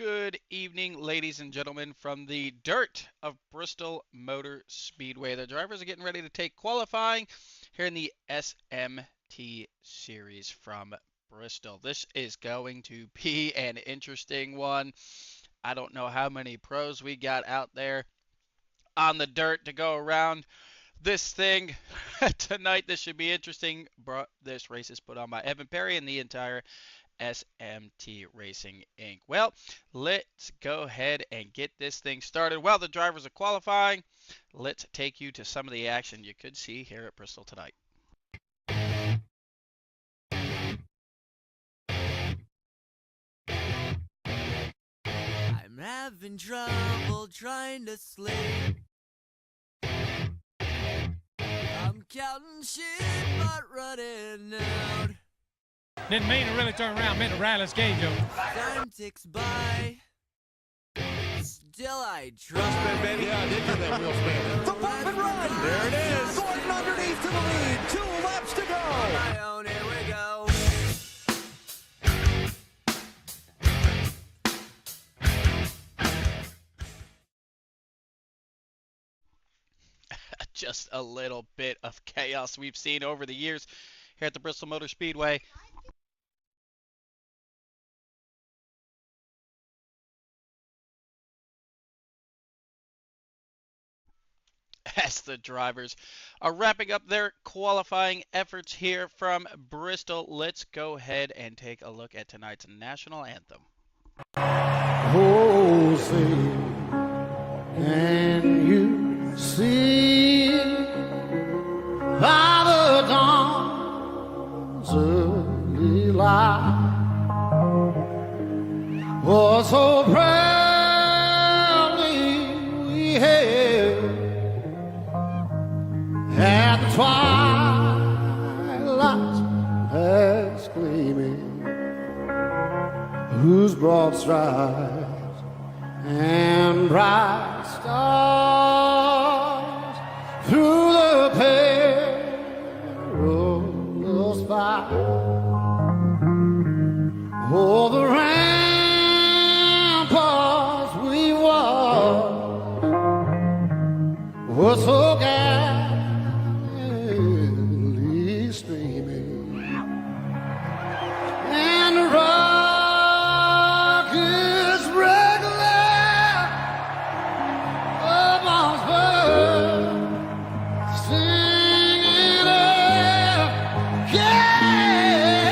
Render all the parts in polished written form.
Good evening, ladies and gentlemen, from the dirt of Bristol Motor Speedway. The drivers are getting ready to take qualifying here in the SMT Series from Bristol. This is going to be an interesting one. I don't know how many pros we got out there on the dirt to go around this thing tonight. This should be interesting. This race is put on by Evan Perry and the entire SMT Racing Inc. Well, let's go ahead and get this thing started. While the drivers are qualifying, let's take you to some of the action you could see here at Bristol tonight. I'm having trouble trying to sleep. I'm counting sheep but running out. Didn't mean to really turn around, meant to rattle his cage over. Time ticks by. Still I try. Spin, baby. Yeah, did you that wheel spin? The bump and run. There it is. Gordon underneath to the lead. 2 laps to go. On my own, here we go. Just a little bit of chaos we've seen over the years here at the Bristol Motor Speedway. As the drivers are wrapping up their qualifying efforts here from Bristol, let's go ahead and take a look at tonight's national anthem. Oh, say, can you see by the dawn's early light? Oh, so proudly we hailed at the twilight's last gleaming, whose broad stripes and bright stars through the perilous fight. Oh, the ramparts we walked were so gallantly streaming, and the rockets regular amongst birds singing out, yeah.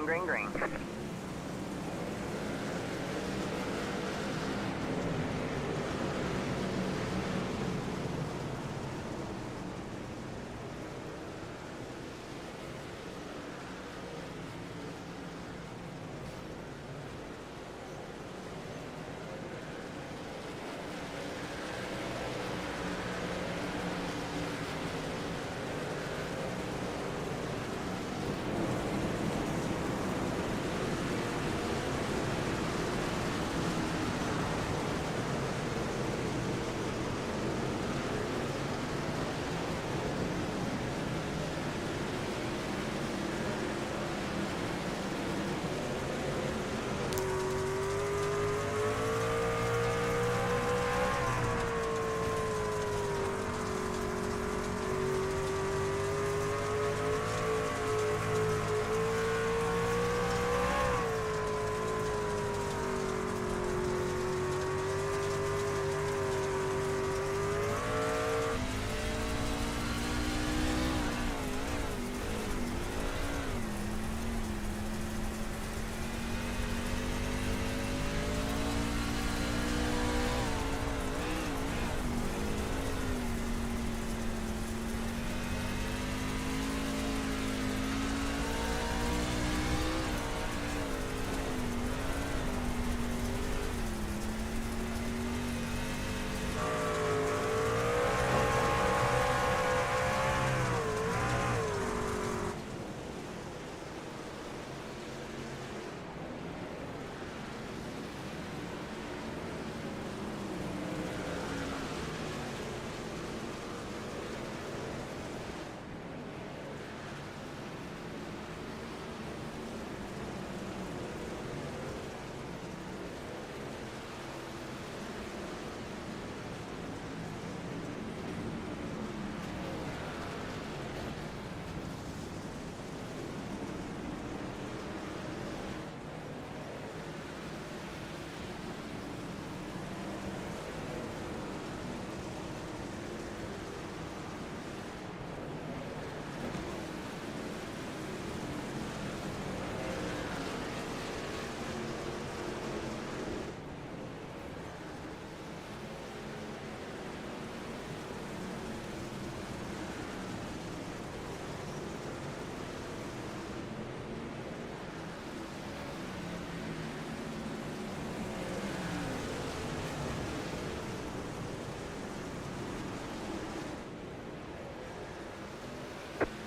Green, green, green.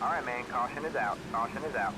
All right, man, caution is out. Caution is out.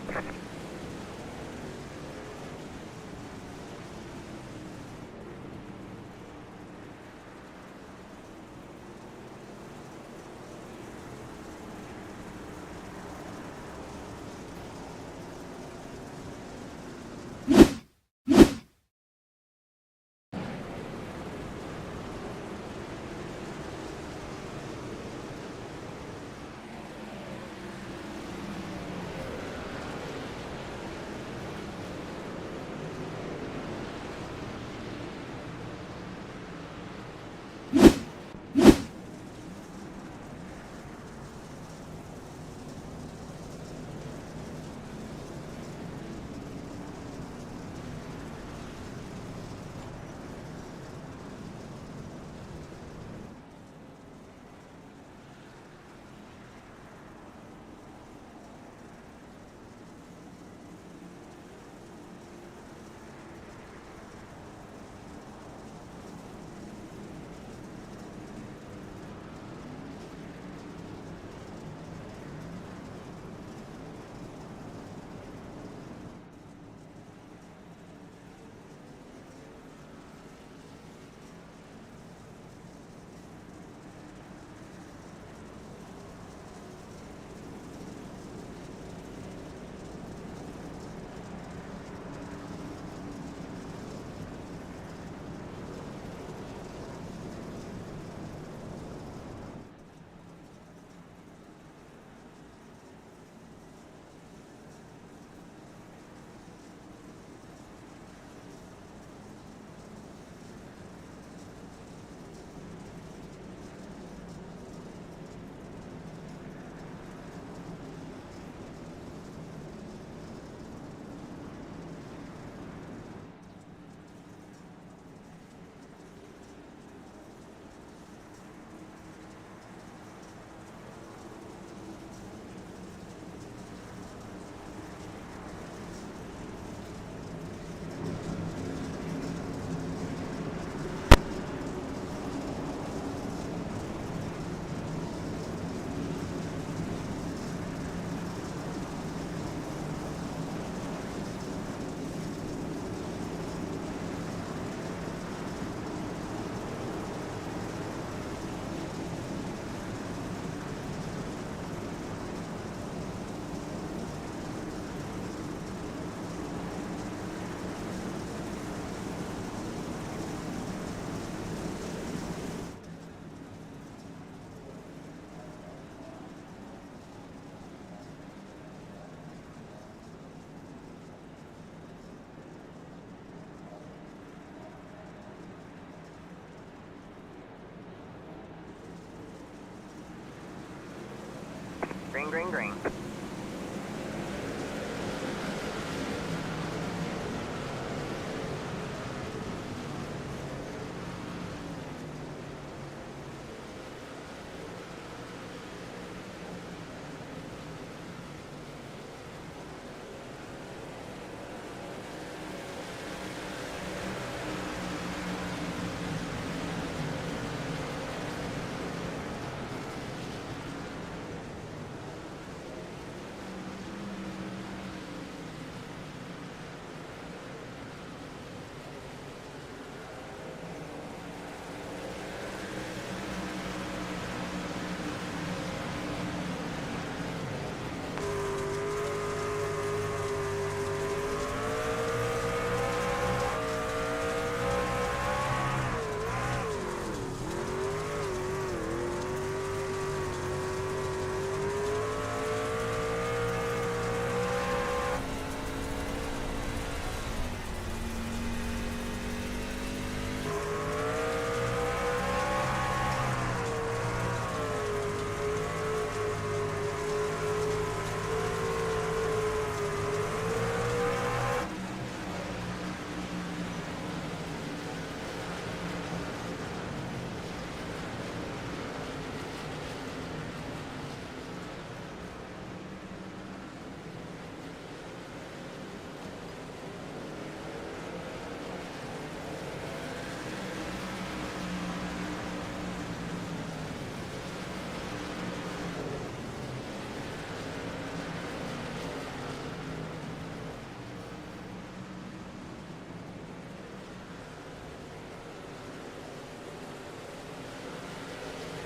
Green, green, green.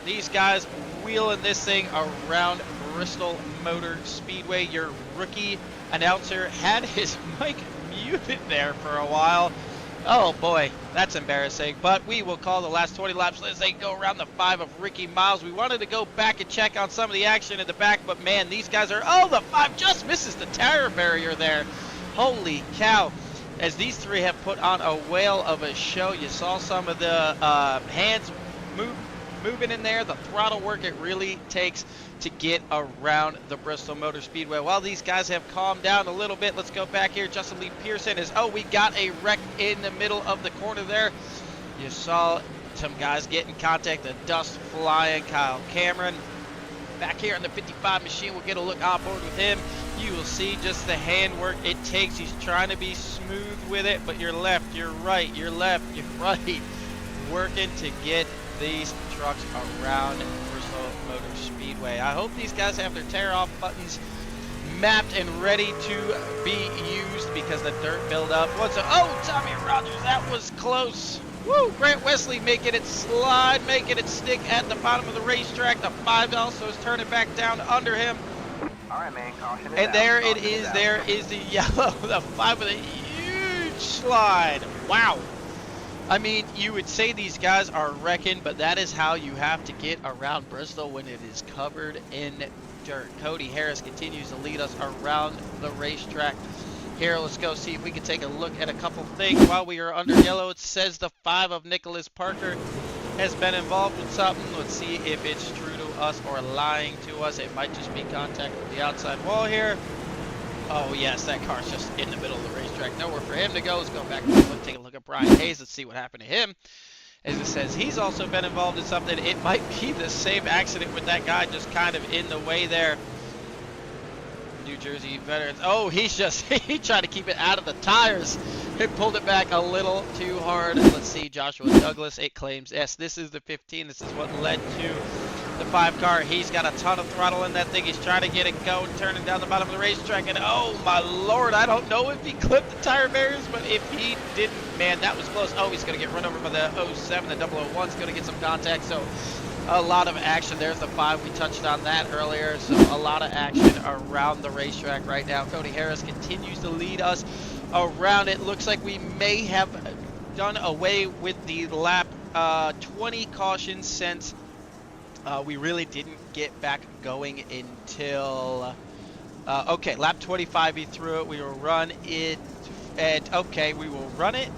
These guys wheeling this thing around Bristol Motor Speedway. Your rookie announcer had his mic muted there for a while. Oh boy, that's embarrassing. But we will call the last 20 laps as they go around the 5 of Ricky Miles. We wanted to go back and check on some of the action in the back, but man, these guys are, oh, the 5 just misses the tire barrier there. Holy cow. As these three have put on a whale of a show. You saw some of the hands moving in there, the throttle work it really takes to get around the Bristol Motor Speedway. While these guys have calmed down a little bit, let's go back here. Justin Lee Pearson is, oh, we got a wreck in the middle of the corner there. You saw some guys get in contact, the dust flying. Kyle Cameron back here in the 55 machine. We'll get a look on board with him. You will see just the handwork it takes. He's trying to be smooth with it, but you're left, you're right, you're left, you're right, working to get these trucks around Bristol Motor Speedway. I hope these guys have their tear-off buttons mapped and ready to be used because the dirt buildup. Oh, Tommy Rogers, that was close. Woo! Grant Wesley making it slide, making it stick at the bottom of the racetrack. The 5 also is turning back down under him. All right, man, caution is And out. there it Caution is. out. There is the yellow, the 5 with a huge slide. Wow. I mean, you would say these guys are wrecking, but that is how you have to get around Bristol when it is covered in dirt. Cody Harris continues to lead us around the racetrack. Here, let's go see if we can take a look at a couple things while we are under yellow. It says the 5 of Nicholas Parker has been involved with something. Let's see if it's true to us or lying to us. It might just be contact with the outside wall here. Oh yes, that car's just in the middle of the racetrack. Nowhere for him to go. Let's go back and take a look at Brian Hayes. Let's see what happened to him. As it says, he's also been involved in something. It might be the same accident with that guy just kind of in the way there. New Jersey veterans. Oh, he's just, he tried to keep it out of the tires. It pulled it back a little too hard. Let's see, Joshua Douglas, it claims, yes, this is the 15. This is what led to the 5 car. He's got a ton of throttle in that thing. He's trying to get it going, turning down the bottom of the racetrack. And oh my Lord, I don't know if he clipped the tire barriers, but if he didn't, man, that was close. Oh, he's going to get run over by the 07. The 001's going to get some contact. So a lot of action. There's the 5. We touched on that earlier. So a lot of action around the racetrack right now. Cody Harris continues to lead us around. It looks like we may have done away with the lap 20 caution since we really didn't get back going until okay, lap 25 he threw it. We will run it at, okay, we will run it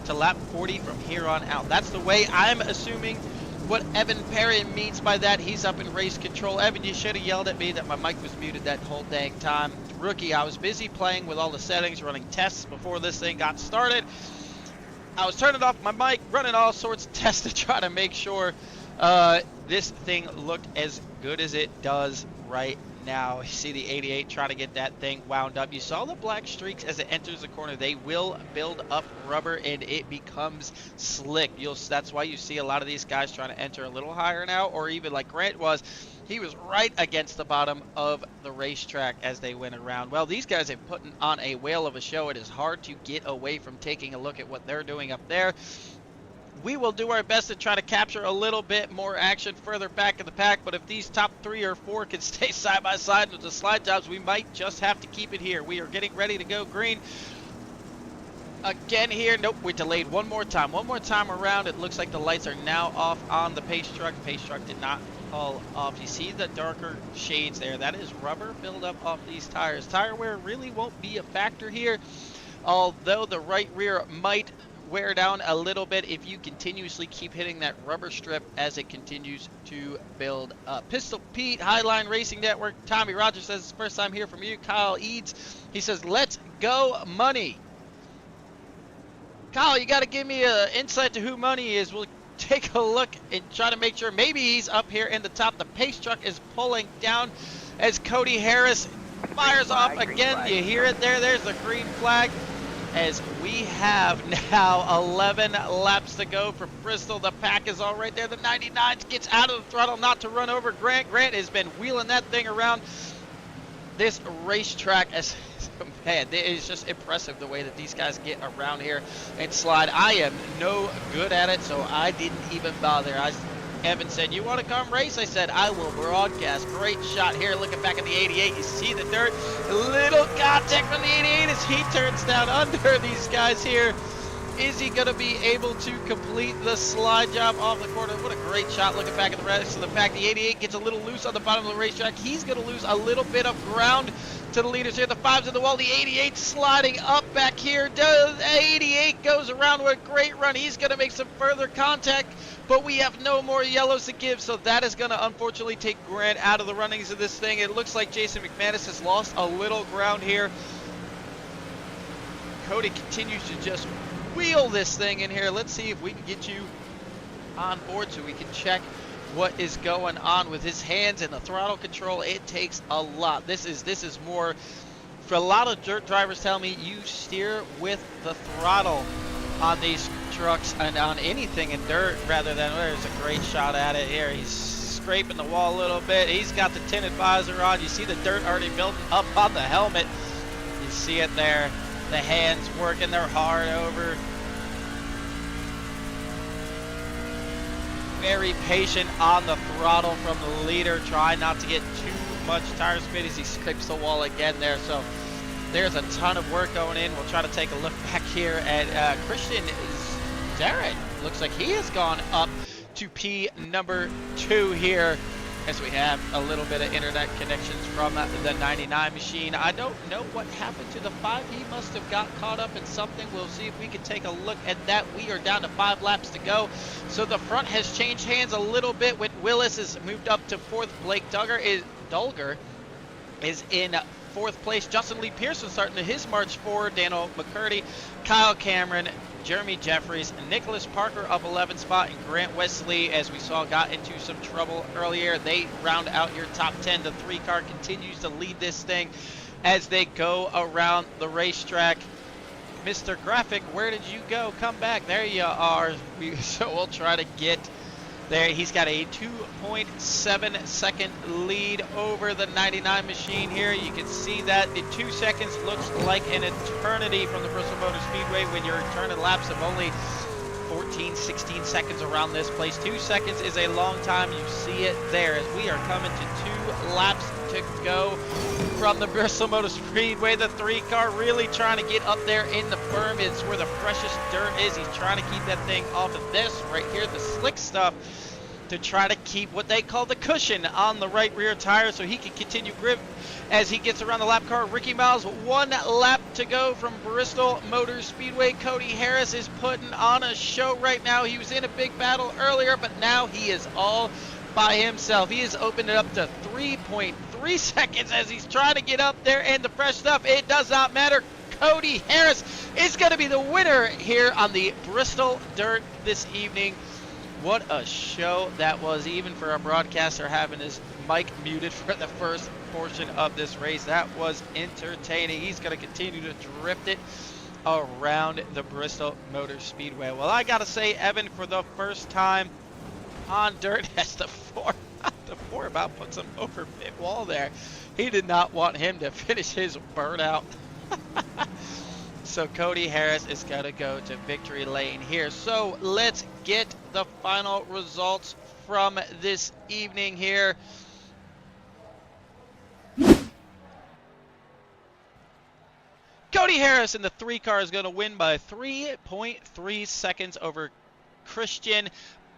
to lap 40 from here on out. That's the way I'm assuming what Evan Perry means by that. He's up in race control. Evan, you should have yelled at me that my mic was muted that whole dang time. Rookie, I was busy playing with all the settings, running tests before this thing got started. I was turning off my mic, running all sorts of tests to try to make sure this thing looked as good as it does right now. You see the 88 trying to get that thing wound up. You saw the black streaks as it enters the corner. They will build up rubber and it becomes slick. That's why you see a lot of these guys trying to enter a little higher now, or even like Grant was. He was right against the bottom of the racetrack as they went around. Well, these guys have put on a whale of a show. It is hard to get away from taking a look at what they're doing up there. We will do our best to try to capture a little bit more action further back in the pack, but if these top 3 or 4 can stay side by side with the slide jobs, we might just have to keep it here. We are getting ready to go green. Again here, nope, we delayed one more time around. It looks like the lights are now off on the pace truck. Pace truck did not fall off. You see the darker shades there. That is rubber buildup off these tires. Tire wear really won't be a factor here, although the right rear might wear down a little bit if you continuously keep hitting that rubber strip as it continues to build up. Pistol Pete, Highline Racing Network. Tommy Rogers says it's the first time here from you. Kyle Eads, he says, let's go money. Kyle, you got to give me an insight to who money is. We'll take a look and try to make sure. Maybe he's up here in the top. The pace truck is pulling down as Cody Harris fires off again. You hear it there. There's the green flag. As we have now 11 laps to go for Bristol. The pack is all right there. The 99 gets out of the throttle not to run over Grant. Grant has been wheeling that thing around this racetrack. As man, it is just impressive the way that these guys get around here and slide. I am no good at it, so I didn't even bother. Evan said, you want to come race? I said, I will broadcast. Great shot here. Looking back at the 88, you see the dirt. A little contact from the 88 as he turns down under these guys here. Is he going to be able to complete the slide job off the corner? What a great shot. Looking back at the rest of the pack. The 88 gets a little loose on the bottom of the racetrack. He's going to lose a little bit of ground to the leaders here. The 5's in the wall. The 88 sliding up back here. The 88 goes around with a great run. He's going to make some further contact, but we have no more yellows to give, so that is going to unfortunately take Grant out of the runnings of this thing. It looks like Jason McManus has lost a little ground here. Cody continues to just wheel this thing in here. Let's see if we can get you on board so we can check what is going on with his hands and the throttle control. It takes a lot. This is more, for a lot of dirt drivers tell me, you steer with the throttle on these trucks and on anything in dirt rather than, there's a great shot at it here. He's scraping the wall a little bit. He's got the tinted visor on. You see the dirt already building up on the helmet. You see it there. The hands working their hard over. Very patient on the throttle from the leader. Try not to get too much tire speed as he scrapes the wall again there. So there's a ton of work going in. We'll try to take a look back here at Christian Zarek. Looks like he has gone up to P number 2 here, as we have a little bit of internet connections from the 99 machine. I don't know what happened to the 5. He must have got caught up in something. We'll see if we can take a look at that. We are down to 5 laps to go. So the front has changed hands a little bit. With Willis has moved up to 4th. Blake Dulger is in 4th place. Justin Lee Pearson starting his march forward. Daniel McCurdy, Kyle Cameron, Jeremy Jeffries, Nicholas Parker up 11th spot, and Grant Wesley, as we saw, got into some trouble earlier. They round out your top 10. The 3 car continues to lead this thing as they go around the racetrack. Mr. Graphic, where did you go? Come back. There you are. So we'll try to get there. He's got a 2.7 second lead over the 99 machine here. You can see that the 2 seconds looks like an eternity from the Bristol Motor Speedway when you're turning laps of only 14, 16 seconds around this place. 2 seconds is a long time. You see it there as we are coming to 2 laps to go from the Bristol Motor Speedway. The 3 car really trying to get up there in the berm. It's where the freshest dirt is. He's trying to keep that thing off of this right here, the slick stuff. to try to keep what they call the cushion on the right rear tire so he can continue grip as he gets around the lap car. Ricky Miles, 1 lap to go from Bristol Motor Speedway. Cody Harris is putting on a show right now. He was in a big battle earlier, but now he is all by himself. He has opened it up to 3.3 seconds as he's trying to get up there, and the fresh stuff, it does not matter. Cody Harris is going to be the winner here on the Bristol Dirt this evening. What a show that was, even for our broadcaster having his mic muted for the first portion of this race. That was entertaining. He's going to continue to drift it around the Bristol Motor Speedway. Well, I got to say, Evan, for the first time on dirt, as the four about puts him over pit wall there. He did not want him to finish his burnout. So Cody Harris is going to go to victory lane here. So let's get the final results from this evening here. Cody Harris in the 3 car is going to win by 3.3 seconds over Christian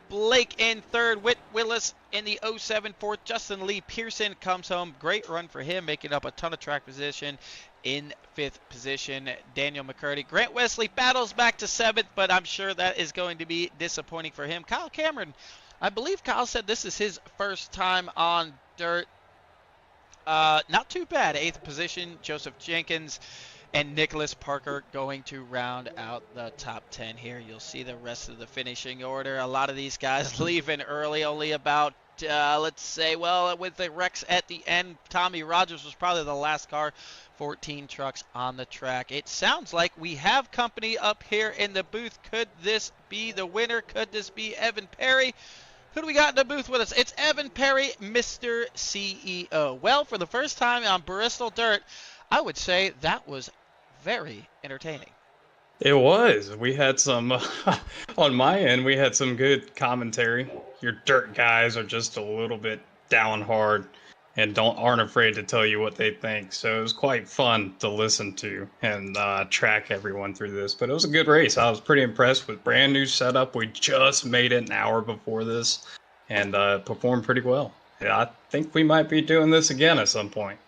Blake in third. Whit Willis in the 07 fourth. Justin Lee Pearson comes home. Great run for him, making up a ton of track position in 5th position. Daniel McCurdy. Grant Wesley battles back to 7th, but I'm sure that is going to be disappointing for him. Kyle Cameron, I believe Kyle said this is his first time on dirt. Not too bad. 8th position. Joseph Jenkins and Nicholas Parker going to round out the top 10 here. You'll see the rest of the finishing order. A lot of these guys leaving early, only about, let's say, well, with the wrecks at the end, Tommy Rogers was probably the last car. 14 trucks on the track. It sounds like we have company up here in the booth. Could this be the winner? Could this be Evan Perry? Who do we got in the booth with us? It's Evan Perry, Mr. CEO. Well, for the first time on Bristol Dirt, I would say that was very entertaining. It was. We had some, on my end, we had some good commentary. Your dirt guys are just a little bit down hard and aren't afraid to tell you what they think. So it was quite fun to listen to and track everyone through this. But it was a good race. I was pretty impressed with brand new setup. We just made it an hour before this and performed pretty well. Yeah, I think we might be doing this again at some point.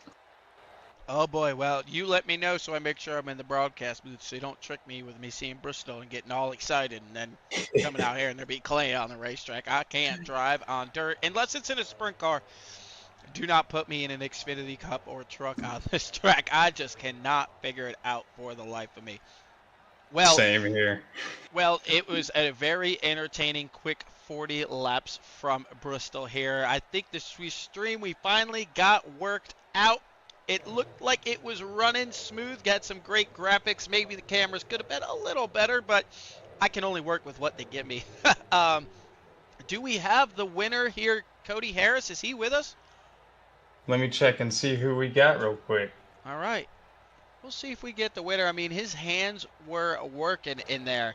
Oh boy, well, you let me know so I make sure I'm in the broadcast booth so you don't trick me with me seeing Bristol and getting all excited and then coming out here and there be clay on the racetrack. I can't drive on dirt unless it's in a sprint car. Do not put me in an Xfinity Cup or truck on this track. I just cannot figure it out for the life of me. Well, same here. Well, it was a very entertaining, quick 40 laps from Bristol here. I think the stream we finally got worked out. It looked like it was running smooth, got some great graphics. Maybe the cameras could have been a little better, but I can only work with what they give me. Do we have the winner here, Cody Harris? Is he with us? Let me check and see who we got real quick. All right. We'll see if we get the winner. I mean, his hands were working in there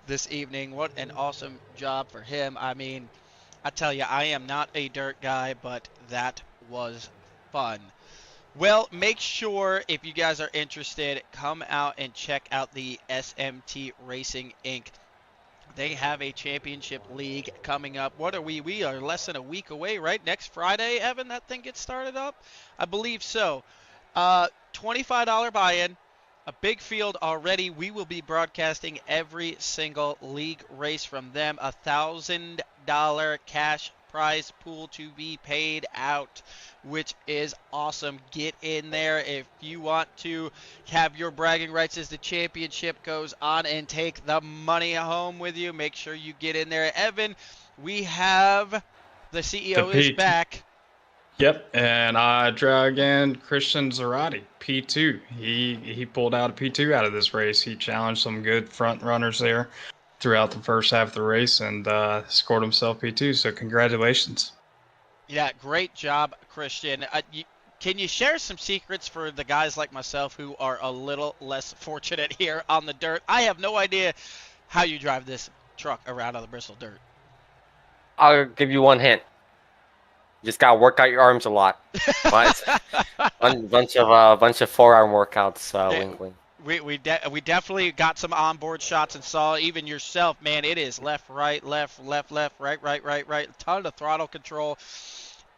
this evening. What an awesome job for him. I mean, I tell you, I am not a dirt guy, but that was fun. Well, make sure if you guys are interested, come out and check out the SMT Racing Inc. They have a championship league coming up. What are we? We are less than a week away, right? Next Friday, Evan, that thing gets started up? I believe so. $25 buy-in, a big field already. We will be broadcasting every single league race from them. $1,000 cash prize pool to be paid out, which is awesome. Get in there if you want to have your bragging rights as the championship goes on and take the money home with you. Make sure you get in there. Evan, we have the CEO is back. Yep, and I drag in Christian Zarate, P2. He pulled out a P2 out of this race. He challenged some good front runners there throughout the first half of the race and scored himself P2, so congratulations. Yeah, great job, Christian. Can you share some secrets for the guys like myself who are a little less fortunate here on the dirt? I have no idea how you drive this truck around on the Bristol Dirt. I'll give you one hint. You just gotta work out your arms a lot. Bunch of forearm workouts. Wink, wink. We definitely got some onboard shots and saw even yourself, man. It is left, right, right. A ton of throttle control.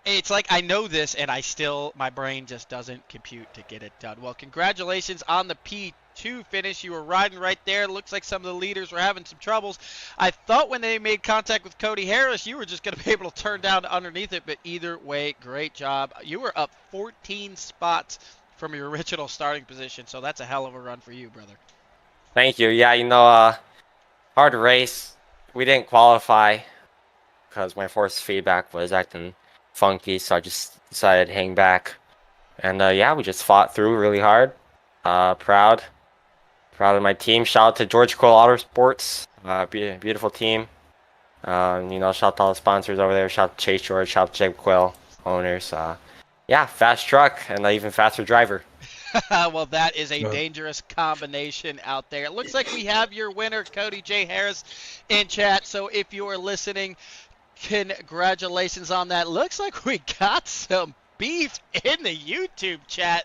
It's like I know this, and my brain just doesn't compute to get it done. Well, congratulations on the P2 finish. You were riding right there. It looks like some of the leaders were having some troubles. I thought when they made contact with Cody Harris, you were just going to be able to turn down underneath it, but either way, great job. You were up 14 spots from your original starting position, so that's a hell of a run for you, brother. Thank you. Yeah, hard race. We didn't qualify because my force feedback was acting funky, so I just decided to hang back. And yeah, we just fought through really hard. Proud of my team. Shout out to George Cole Autosports. Beautiful team. Shout out to all the sponsors over there. Shout out to Chase George. Shout out to Jake Quill, owners. Yeah, fast truck and an even faster driver. Well, that is a dangerous combination out there. It looks like we have your winner, Cody J. Harris, in chat. So if you are listening, congratulations on that. Looks like we got some beef in the YouTube chat.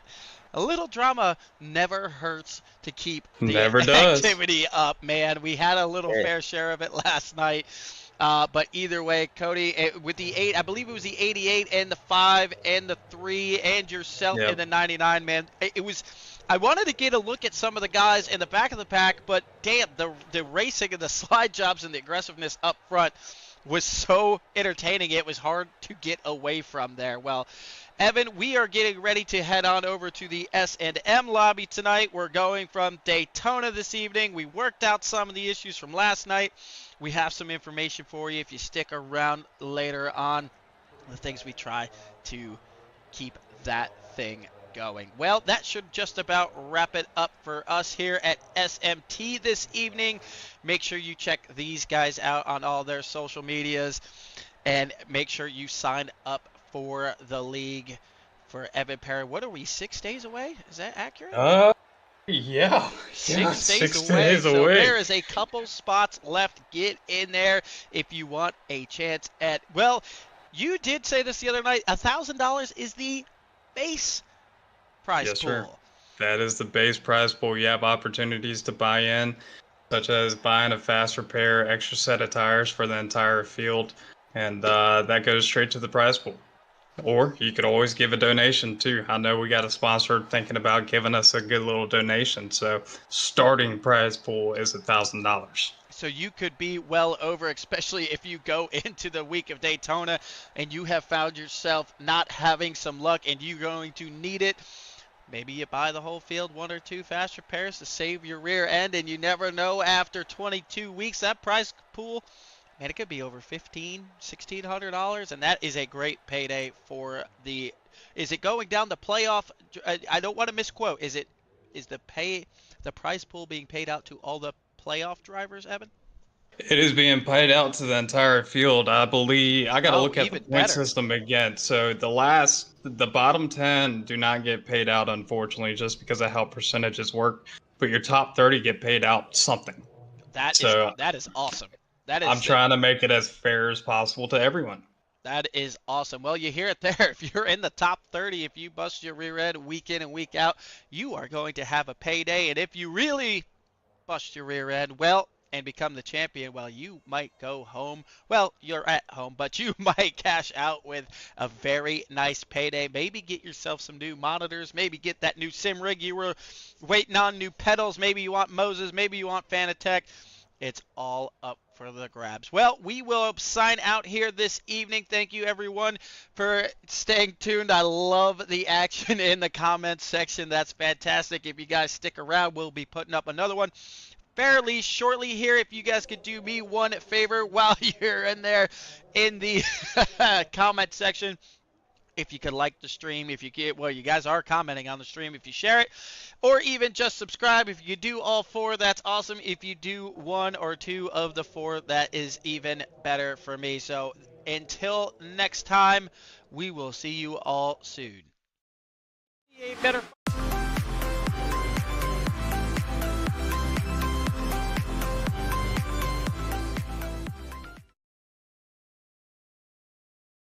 A little drama never hurts to keep the activity up, man. We had a little fair share of it last night. But either way, Cody, with the 8, I believe it was the 88 and the 5 and the 3 and yourself in the 99, man. I wanted to get a look at some of the guys in the back of the pack, but damn, the racing and the slide jobs and the aggressiveness up front was so entertaining. It was hard to get away from there. Well, Evan, we are getting ready to head on over to the S&M lobby tonight. We're going from Daytona this evening. We worked out some of the issues from last night. We have some information for you if you stick around later on. The things we try to keep that thing going. Well, that should just about wrap it up for us here at SMT this evening. Make sure you check these guys out on all their social medias, and make sure you sign up for the league for Evan Perry. What are we, 6 days away? Is that accurate? Yeah. 6 days away. So there is a couple spots left. Get in there if you want a chance at, well, you did say this the other night, $1,000 is the base prize pool. Sir. That is the base prize pool. You have opportunities to buy in, such as buying a fast repair, extra set of tires for the entire field, and that goes straight to the prize pool. Or you could always give a donation too. I know we got a sponsor thinking about giving us a good little donation. So starting prize pool is $1,000. So you could be well over, especially if you go into the week of Daytona and you have found yourself not having some luck and you're going to need it. Maybe you buy the whole field, 1 or 2 fast repairs to save your rear end, and you never know, after 22 weeks, that prize pool, man, it could be over $1,600, and that is a great payday for the. Is it going down the playoff? I don't want to misquote. Is the prize pool being paid out to all the playoff drivers, Evan? It is being paid out to the entire field. I believe I got to look at the point system again. So the bottom 10 do not get paid out, unfortunately, just because of how percentages work. But your top 30 get paid out something. That is awesome. I'm trying to make it as fair as possible to everyone. That is awesome. Well, you hear it there. If you're in the top 30, if you bust your rear end week in and week out, you are going to have a payday. And if you really bust your rear end, well, and become the champion, well, you might go home. Well, you're at home, but you might cash out with a very nice payday. Maybe get yourself some new monitors. Maybe get that new sim rig you were waiting on, new pedals. Maybe you want Moses. Maybe you want Fanatec. It's all up for the grabs. Well, we will sign out here this evening. Thank you, everyone, for staying tuned. I love the action in the comments section. That's fantastic. If you guys stick around, we'll be putting up another one fairly shortly here. If you guys could do me one favor while you're in there in the comment section, if you could like the stream, if you get, well, you guys are commenting on the stream, if you share it, or even just subscribe. If you do all 4, that's awesome. If you do 1 or 2 of the 4, that is even better for me. So until next time, we will see you all soon. Better